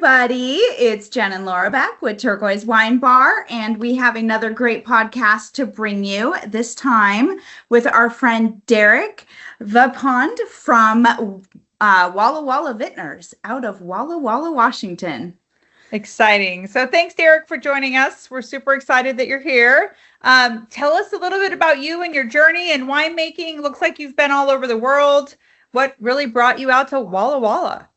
everybody. It's Jen and Laura back with Turquoise Wine Bar, and we have another great podcast to bring you, this time with our friend Derrek Vipond from Walla Walla Vintners out of Walla Walla, Washington. Exciting. So thanks, Derrek, for joining us. We're super excited that you're here. Tell us a little bit about you and your journey in winemaking. Looks like you've been all over the world. What really brought you out to Walla Walla?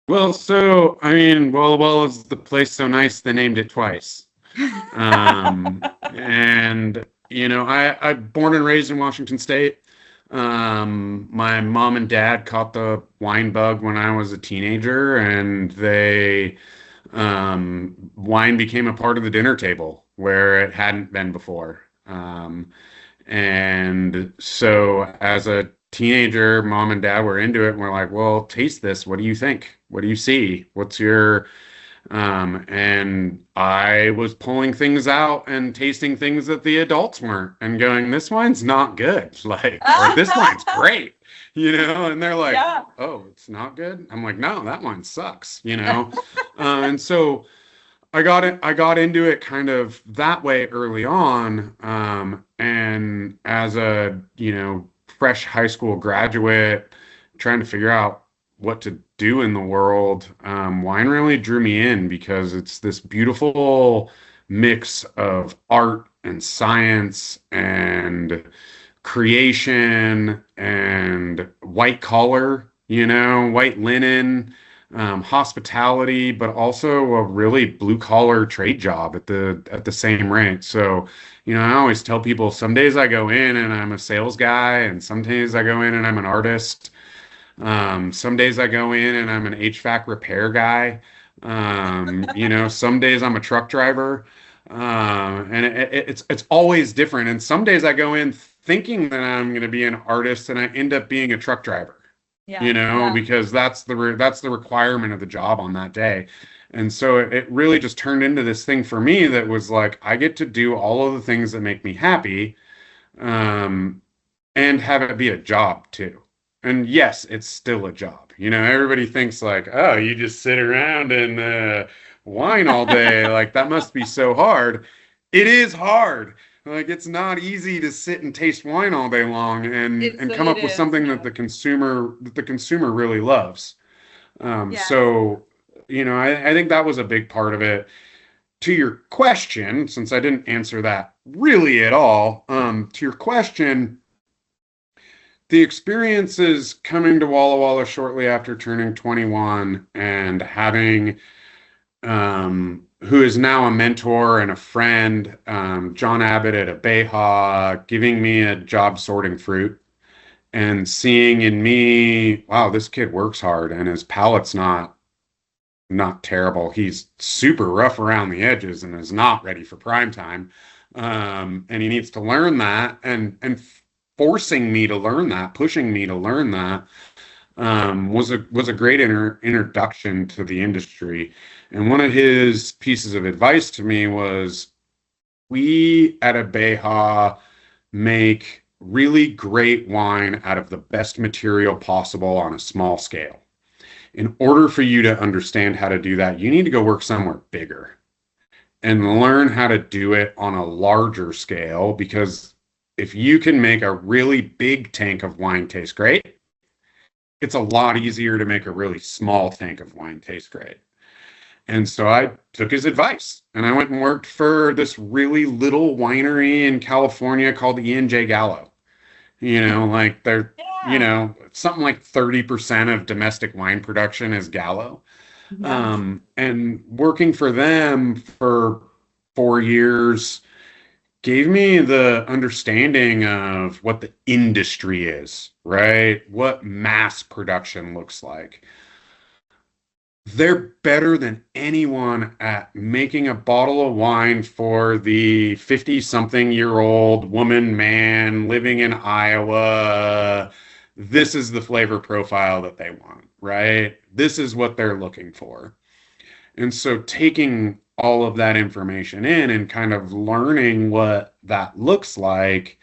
Well, Walla Walla is the place so nice they named it twice. And, I'm born and raised in Washington State. My mom and dad caught the wine bug when I was a teenager, and wine became a part of the dinner table where it hadn't been before. And so as a teenager, mom and dad were into it, and we're like, well, taste this. What do you think? What do you see? What's your and I was pulling things out and tasting things that the adults weren't, and going, this wine's not good, or this wine's great, and they're like, yeah. Oh, it's not good. I'm like, no, that wine sucks, and so I got into it kind of that way early on, and as a fresh high school graduate trying to figure out what to do in the world, wine really drew me in because it's this beautiful mix of art and science and creation and white collar, white linen, hospitality, but also a really blue collar trade job at the same rate. So, I always tell people some days I go in and I'm a sales guy, and some days I go in and I'm an artist. Some days I go in and I'm an HVAC repair guy. Some days I'm a truck driver. And it's always different. And some days I go in thinking that I'm going to be an artist, and I end up being a truck driver. Yeah. Because that's the requirement of the job on that day. And so it really just turned into this thing for me that was like, I get to do all of the things that make me happy, and have it be a job too. And yes, it's still a job. Everybody thinks like, oh, you just sit around and wine all day. Like, that must be so hard. It is hard. Like, it's not easy to sit and taste wine all day long and come up with something that the consumer really loves. So, I think that was a big part of it. To your question, since I didn't answer that really at all, to your question, the experiences coming to Walla Walla shortly after turning 21 and having, who is now a mentor and a friend, John Abbott at Abeja, giving me a job sorting fruit and seeing in me, wow, this kid works hard and his palate's not terrible. He's super rough around the edges and is not ready for prime time. And he needs to learn that, and forcing me to learn that, pushing me to learn that, was a great introduction to the industry. And one of his pieces of advice to me was, we at Abeja make really great wine out of the best material possible on a small scale. In order for you to understand how to do that, you need to go work somewhere bigger and learn how to do it on a larger scale, because if you can make a really big tank of wine taste great, it's a lot easier to make a really small tank of wine taste great. And so I took his advice and I went and worked for this really little winery in California called E&J Gallo. They're, something like 30% of domestic wine production is Gallo. Yes. And working for them for 4 years gave me the understanding of what the industry is, right? What mass production looks like. They're better than anyone at making a bottle of wine for the 50-something-year-old woman, man living in Iowa. This is the flavor profile that they want, right? This is what they're looking for. And so taking all of that information in and kind of learning what that looks like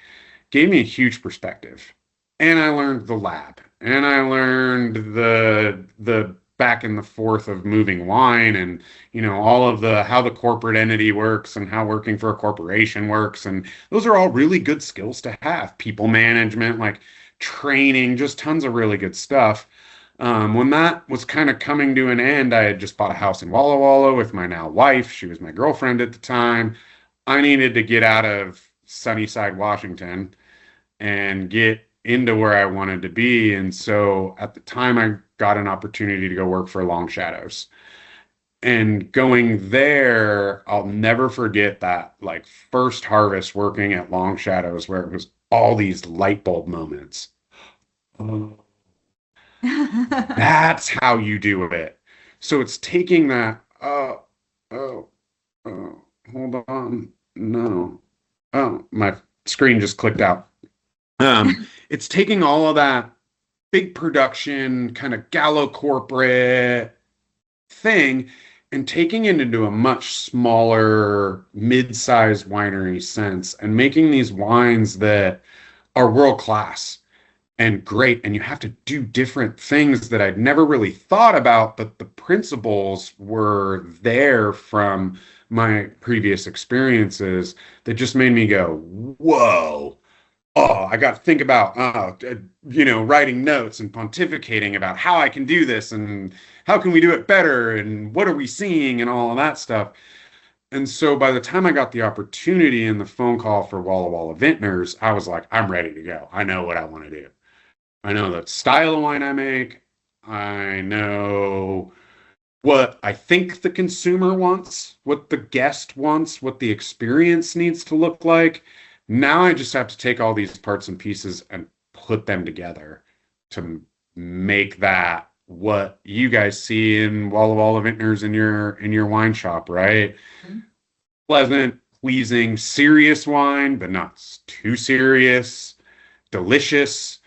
gave me a huge perspective. And I learned the lab, and I learned the back and the forth of moving wine and, all of how the corporate entity works and how working for a corporation works. And those are all really good skills to have. People management, like training, just tons of really good stuff. When that was kind of coming to an end, I had just bought a house in Walla Walla with my now wife. She was my girlfriend at the time. I needed to get out of Sunnyside, Washington, and get into where I wanted to be. And so at the time, I got an opportunity to go work for Long Shadows. And going there, I'll never forget that like first harvest working at Long Shadows, where it was all these light bulb moments. Oh, that's how you do it. So it's taking that, oh, hold on. No. Oh, my screen just clicked out. It's taking all of that big production, kind of gallo corporate thing and taking it into a much smaller, mid-sized winery sense and making these wines that are world class and great. And you have to do different things that I'd never really thought about, but the principles were there from my previous experiences that just made me go, whoa. Oh, I got to think about, writing notes and pontificating about how I can do this and how can we do it better and what are we seeing and all of that stuff. And so by the time I got the opportunity in the phone call for Walla Walla Vintners, I was like, I'm ready to go. I know what I want to do. I know the style of wine I make. I know what I think the consumer wants, what the guest wants, what the experience needs to look like. Now I just have to take all these parts and pieces and put them together to make that what you guys see in Walla Walla Vintners in your wine shop, right? Mm-hmm. Pleasant, pleasing, serious wine, but not too serious, delicious,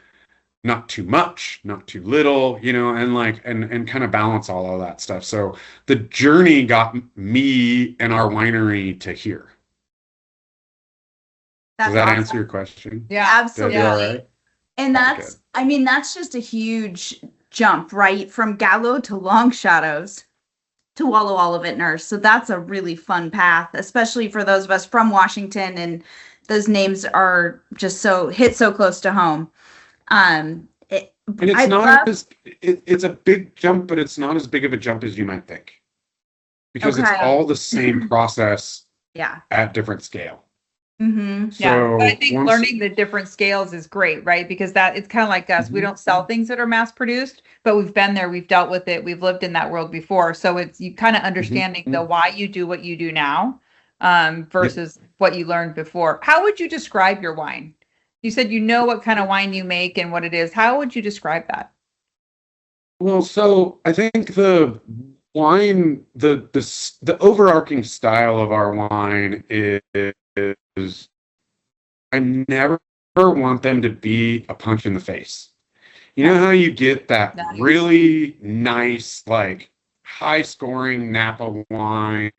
not too much, not too little, and kind of balance all of that stuff. So the journey got me and our winery to here. That's Does that awesome. answer your question? Yeah, absolutely. All right? And that's just a huge jump, right? From Gallo to Long Shadows to Walla Walla Vintners. So that's a really fun path, especially for those of us from Washington, and those names are just hit so close to home. And it's it's a big jump, but it's not as big of a jump as you might think, because it's all the same process at different scale. Mm-hmm. So I think learning the different scales is great, right? Because it's kind of like us. Mm-hmm. We don't sell things that are mass produced, but we've been there, we've dealt with it, we've lived in that world before. So it's you kind of understanding the why you do what you do now versus what you learned before. How would you describe your wine? You said you know what kind of wine you make and what it is. How would you describe that? Well, so I think the wine, the overarching style of our wine is I never want them to be a punch in the face. You know how you get that really nice, like high scoring Napa wine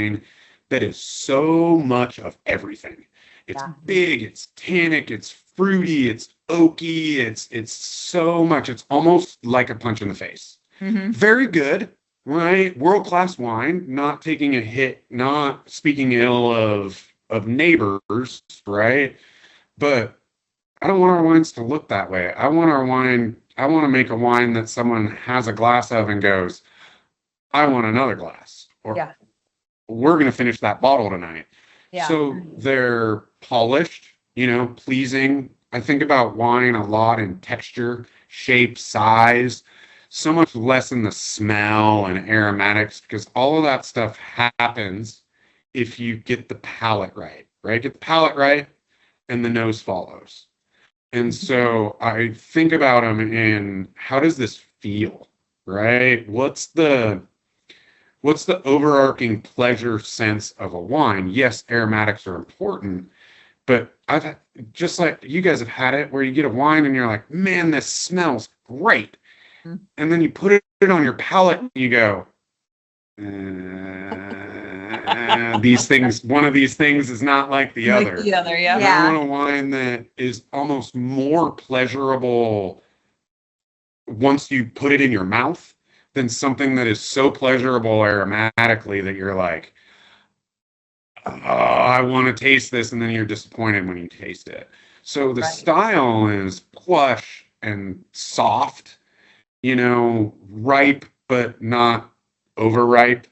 that is so much of everything. It's big, it's tannic, it's fruity, it's oaky, it's so much. It's almost like a punch in the face. Mm-hmm. Very good, right? World-class wine, not taking a hit, not speaking ill of neighbors, right? But I don't want our wines to look that way. I want to make a wine that someone has a glass of and goes, I want another glass. Or we're going to finish that bottle tonight. Yeah. So they're polished, pleasing. I think about wine a lot in texture, shape, size, so much less in the smell and aromatics, because all of that stuff happens if you get the palate right? Get the palate right, and the nose follows. And so I think about them in how does this feel, right? What's the overarching pleasure sense of a wine? Yes, aromatics are important, but I've just like you guys have had it where you get a wine and you're like, man, this smells great. Mm-hmm. And then you put it on your palate and you go, these things, one of these things is not like the other. Like the other, yeah. I want a wine that is almost more pleasurable once you put it in your mouth than something that is so pleasurable aromatically that you're like, oh, I want to taste this, and then you're disappointed when you taste it. So the style is plush and soft, ripe but not overripe,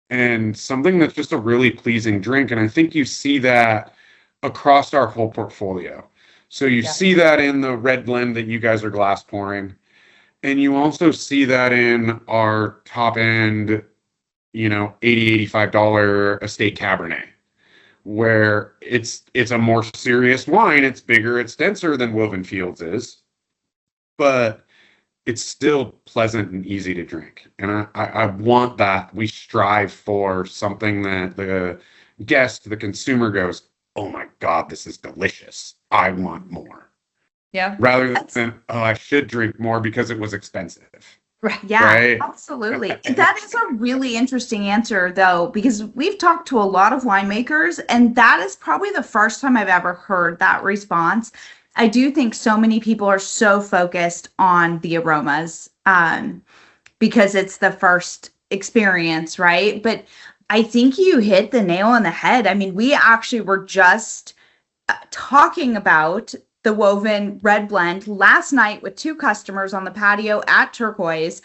and something that's just a really pleasing drink. And I think you see that across our whole portfolio. So you see that in the red blend that you guys are glass pouring, and you also see that in our top end, $80-$85 estate Cabernet, where it's a more serious wine. It's bigger, it's denser than Woven Fields is, but it's still pleasant and easy to drink. And I want that. We strive for something that the guest, the consumer goes, oh my God, this is delicious. I want more. Yeah. Rather than, oh, I should drink more because it was expensive. Right. Yeah, right? Absolutely. That is a really interesting answer, though, because we've talked to a lot of winemakers, and that is probably the first time I've ever heard that response. I do think so many people are so focused on the aromas because it's the first experience, right? But I think you hit the nail on the head. I mean, we actually were just talking about the Woven Red Blend last night with 2 customers on the patio at Turquoise.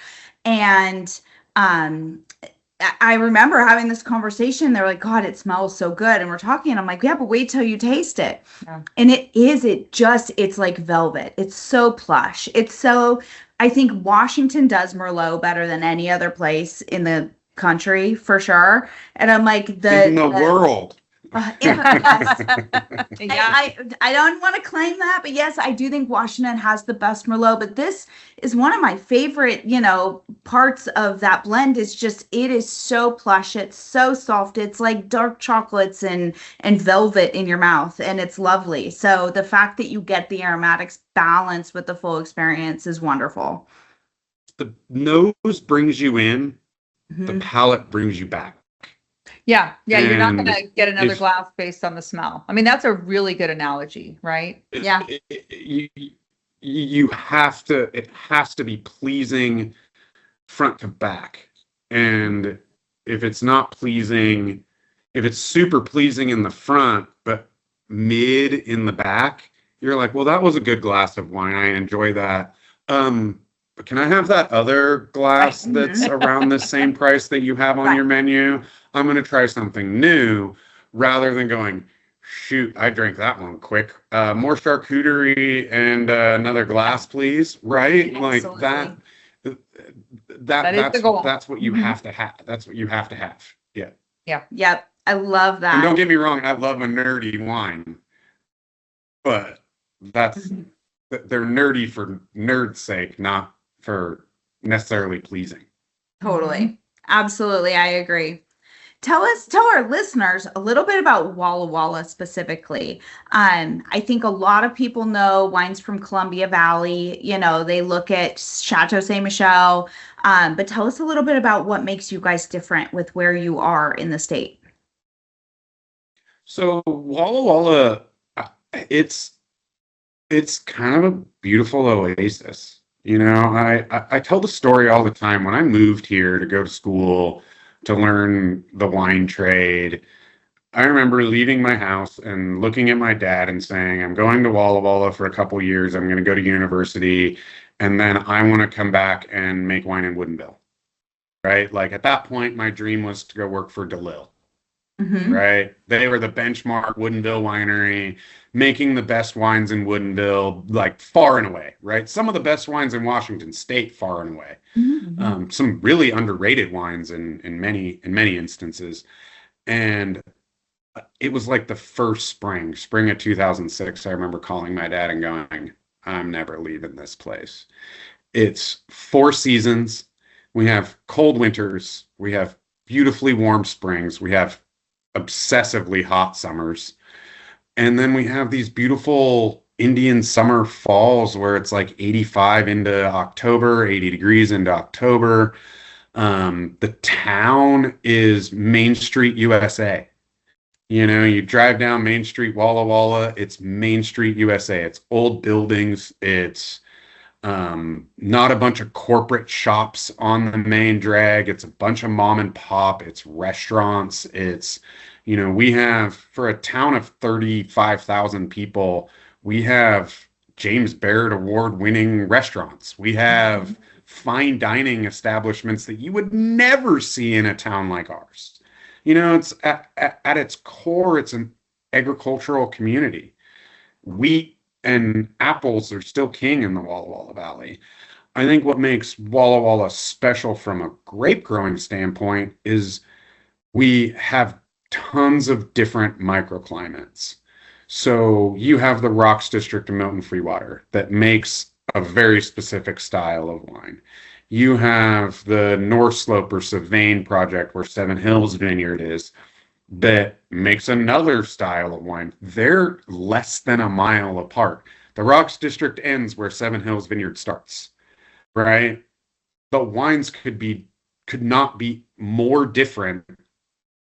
And I remember having this conversation. They're like, God, it smells so good. And we're talking, and I'm like, yeah, but wait till you taste it. Yeah. And it's like velvet. It's so plush. I think Washington does Merlot better than any other place in the country, for sure. And I'm like, in the world. I don't want to claim that, but yes, I do think Washington has the best Merlot. But this is one of my favorite, parts of that blend. Is just, it is so plush. It's so soft. It's like dark chocolates and velvet in your mouth, and it's lovely. So the fact that you get the aromatics balance with the full experience is wonderful. The nose brings you in. Mm-hmm. The palate brings you back. Yeah. You're not going to get another glass based on the smell. I mean, that's a really good analogy, right? Yeah. You have to. It has to be pleasing front to back. And if it's not pleasing, if it's super pleasing in the front but mid in the back, you're like, well, that was a good glass of wine. I enjoy that. But can I have that other glass that's around the same price that you have on your menu? I'm going to try something new, rather than going, shoot, I drank that one quick. More charcuterie and another glass, please. Right? Absolutely. Like that's what you have to have. That's what you have to have. Yeah. Yeah. Yep. I love that. And don't get me wrong, I love a nerdy wine, but they're nerdy for nerd's sake, not for necessarily pleasing. Totally. Absolutely. I agree. Tell our listeners a little bit about Walla Walla specifically. I think a lot of people know wines from Columbia Valley. They look at Chateau Ste. Michelle, but tell us a little bit about what makes you guys different with where you are in the state. So Walla Walla, it's kind of a beautiful oasis. I tell the story all the time. When I moved here to go to school to learn the wine trade, I remember leaving my house and looking at my dad and saying, I'm going to Walla Walla for a couple years. I'm going to go to university, and then I want to come back and make wine in Woodinville. Right? Like at that point, my dream was to go work for DeLille. Mm-hmm. Right? They were the benchmark Woodinville winery, making the best wines in Woodinville, like far and away, right? Some of the best wines in Washington State, far and away. Mm-hmm. Some really underrated wines in many instances. And it was like the first spring of 2006. I remember calling my dad and going, I'm never leaving this place. It's 4 seasons. We have cold winters. We have beautifully warm springs. We have obsessively hot summers. And then we have these beautiful Indian summer falls where it's like 85 into October, 80 degrees into October. The town is Main Street, USA. You drive down Main Street, Walla Walla, it's Main Street, USA. It's old buildings. It's Not a bunch of corporate shops on the main drag. It's a bunch of mom and pop. It's restaurants. It's, we have, for a town of 35,000 people, we have James Baird Award winning restaurants. We have fine dining establishments that you would never see in a town like ours. It's at its core, it's an agricultural community. Wheat and apples are still king in the Walla Walla Valley. I think what makes Walla Walla special from a grape growing standpoint is we have tons of different microclimates. So you have the Rocks District of Milton Freewater that makes a very specific style of wine. You have the North Slope or Sylvain project where Seven Hills Vineyard is, that makes another style of wine. They're less than a mile apart. The Rocks District ends where Seven Hills Vineyard starts, right? The wines could not be more different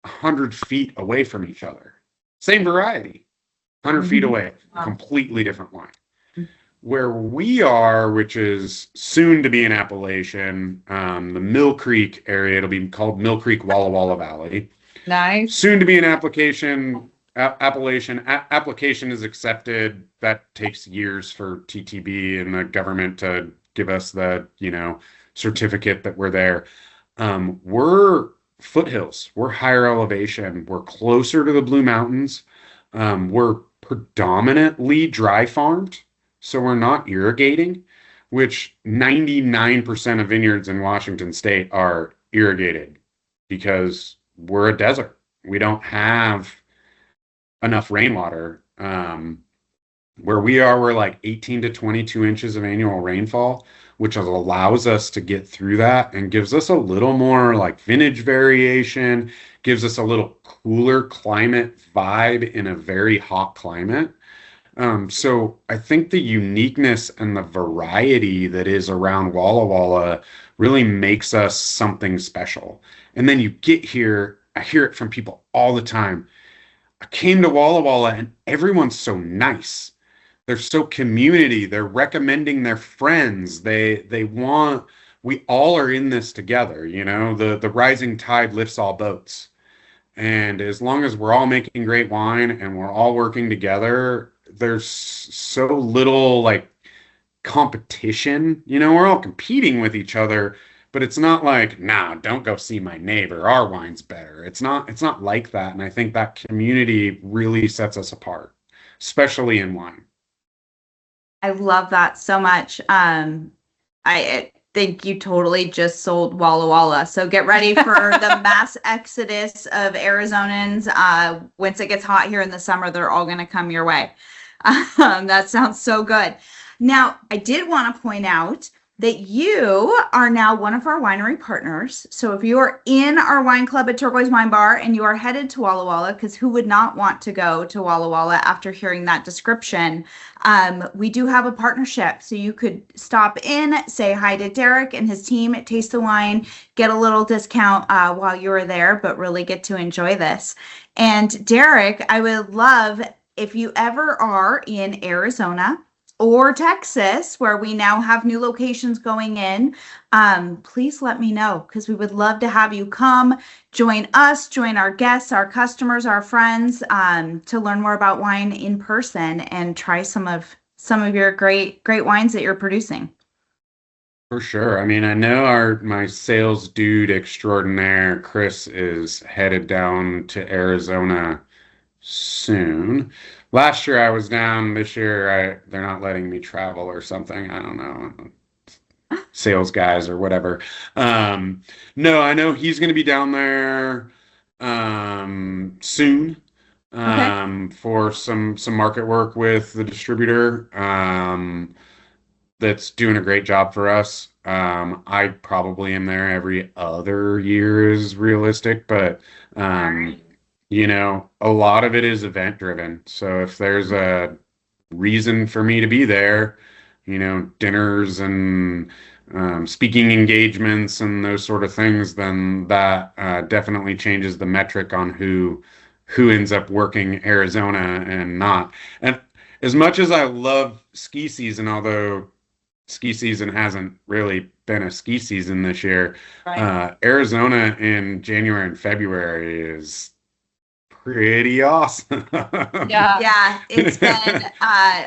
100 feet away from each other. Same variety, 100 feet away, completely different wine. Where we are, which is soon to be in Appalachian, the Mill Creek area, it'll be called Mill Creek Walla Walla Valley. Nice. Soon to be an Appalachian. Application is accepted. That takes years for TTB and the government to give us the, certificate that we're there. We're foothills. We're higher elevation. We're closer to the Blue Mountains. We're predominantly dry farmed, so we're not irrigating, which 99% of vineyards in Washington state are irrigated because we're a desert. We don't have enough rainwater. Where we are, we're like 18 to 22 inches of annual rainfall, which allows us to get through that and gives us a little more like vintage variation, gives us a little cooler climate vibe in a very hot climate. So I think the uniqueness and the variety that is around Walla Walla really makes us something special. And then you get here, I hear it from people all the time. I came to Walla Walla and everyone's so nice. They're so community. They're recommending their friends. They want, we all are in this together, the rising tide lifts all boats. And as long as we're all making great wine and we're all working together, there's so little like competition. We're all competing with each other, but it's not like, nah, don't go see my neighbor. Our wine's better. It's not like that. And I think that community really sets us apart, especially in wine. I love that so much. I think you totally just sold Walla Walla. So get ready for the mass exodus of Arizonans. Once it gets hot here in the summer, they're all going to come your way. That sounds so good. Now, I did want to point out that you are now one of our winery partners. So if you are in our wine club at Turquoise Wine Bar and you are headed to Walla Walla, because who would not want to go to Walla Walla after hearing that description, we do have a partnership. So you could stop in, say hi to Derek and his team at Taste the Wine, get a little discount while you are there, but really get to enjoy this. And Derek, I would love if you ever are in Arizona or Texas, where we now have new locations going in, please let me know, because we would love to have you come join us, join our guests, our customers, our friends, to learn more about wine in person and try some of your great wines that you're producing. For sure. I mean, I know my sales dude extraordinaire, Chris, is headed down to Arizona soon. Last year I was down. This year they're not letting me travel or something. I don't know. Sales guys or whatever. No, I know he's going to be down there soon for some market work with the distributor that's doing a great job for us. I probably am there every other year is realistic, but a lot of it is event driven. So if there's a reason for me to be there, dinners and speaking engagements and those sort of things, then that definitely changes the metric on who ends up working Arizona and not. And as much as I love ski season, although ski season hasn't really been a ski season this year. Right. Arizona in January and February is pretty awesome. Yeah. Yeah, it's been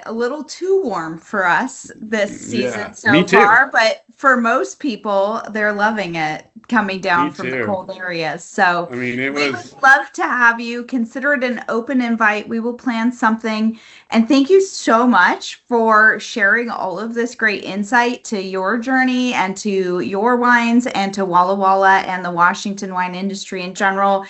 a little too warm for us this season Yeah, so me too. far, but for most people, they're loving it coming down Me from the too. cold areas. So I mean, it we was, would love to have you. Consider it an open invite. We will plan something. And thank you so much for sharing all of this great insight to your journey and to your wines and to Walla Walla and the Washington wine industry in general.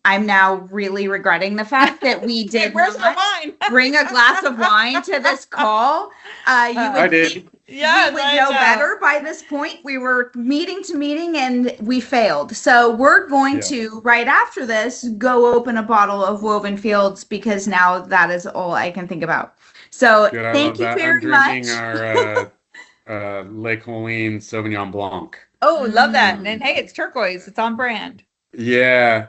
I'm now really regretting the fact that we did Where's the not wine? bring a glass of wine to this call. You I would did. think Yes, we would I know know. better by this point. We were meeting to meeting and we failed. So we're going Yeah. to, right after this, go open a bottle of Woven Fields because now that is all I can think about. So Good. I thank love you that. I'm very drinking much. our Lake Colleen Sauvignon Blanc. Oh, love that. Mm. And hey, it's turquoise. It's on brand. Yeah,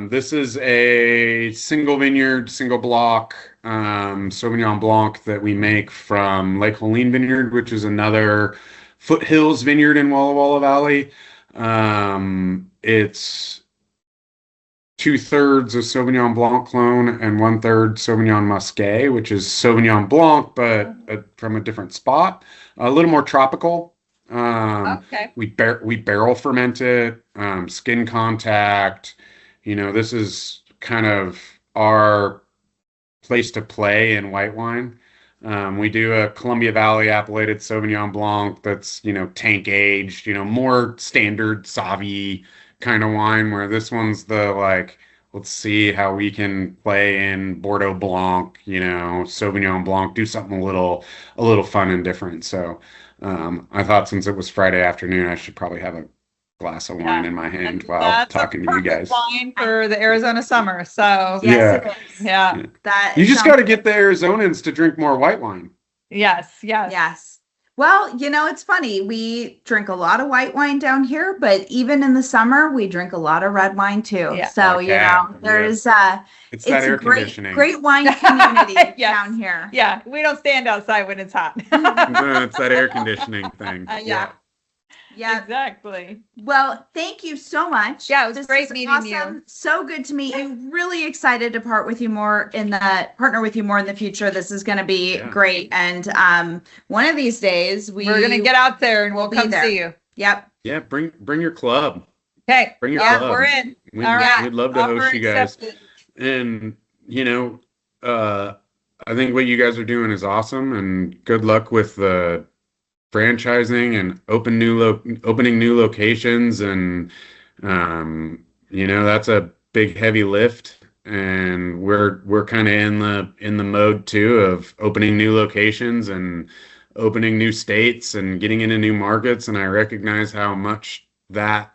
this is a single vineyard, single block Sauvignon Blanc that we make from Lake Colleen Vineyard, which is another foothills vineyard in Walla Walla Valley. It's 2/3 a Sauvignon Blanc clone and 1/3 Sauvignon Muscat, which is Sauvignon Blanc, but from a different spot, a little more tropical. Okay. We barrel ferment it, skin contact. This is kind of our place to play in white wine. We do a Columbia Valley appellated Sauvignon Blanc that's, tank aged, more standard Sauvy kind of wine, where this one's the like, let's see how we can play in Bordeaux Blanc, Sauvignon Blanc, do something a little fun and different. So I thought since it was Friday afternoon, I should probably have a glass of wine in my hand while That's talking a to you perfect guys. wine for the Arizona summer. So Yes, Yeah. it is. yeah. That You just sounds got to get the Arizonans to drink more white wine. Yes. Yes. Yes. Well, it's funny. We drink a lot of white wine down here, but even in the summer, we drink a lot of red wine too. Yeah. So, Okay. there's It's that it's a air great, conditioning. great wine community Yes. down here. Yeah. We don't stand outside when it's hot. It's that air conditioning thing. Yeah. Yeah. Exactly. Well, thank you so much. Yeah, it was This great is meeting you. So good to meet you. Really excited to partner with you more in the future. This is going to be Yeah. great. And one of these days We're gonna get out there and we'll be come there. see you. Yep. Yeah, bring your club. Okay. Bring your Yeah, club. we're in. We'd, All right. we'd love to Offer host you guys. accepted. And I think what you guys are doing is awesome. And good luck with the franchising and opening new locations. And that's a big heavy lift. And we're kind of in the mode too of opening new locations and opening new states and getting into new markets. And I recognize how much that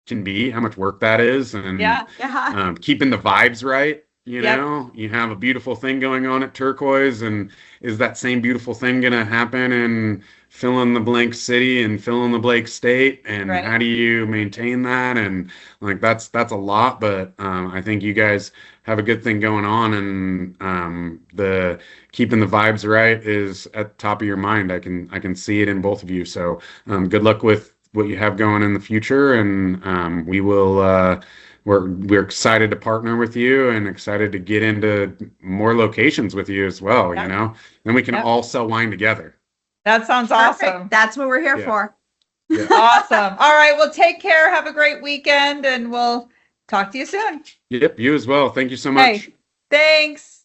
can be, how much work that is, and Yeah. Yeah. keeping the vibes right. You Yep. know, you have a beautiful thing going on at Turquoise, and is that same beautiful thing going to happen in fill in the blank city and fill in the blank state? And Right. how do you maintain that? And like that's a lot, but I think you guys have a good thing going on, and the keeping the vibes right is at the top of your mind. I can see it in both of you. So good luck with what you have going in the future, and we will. We're excited to partner with you and excited to get into more locations with you as well. Yeah. Then we can Yep. all sell wine together. That sounds Perfect. awesome. That's what we're here Yeah. for. Yeah. Awesome. All right. Well, take care. Have a great weekend, and we'll talk to you soon. Yep, you as well. Thank you so much. Hey, thanks.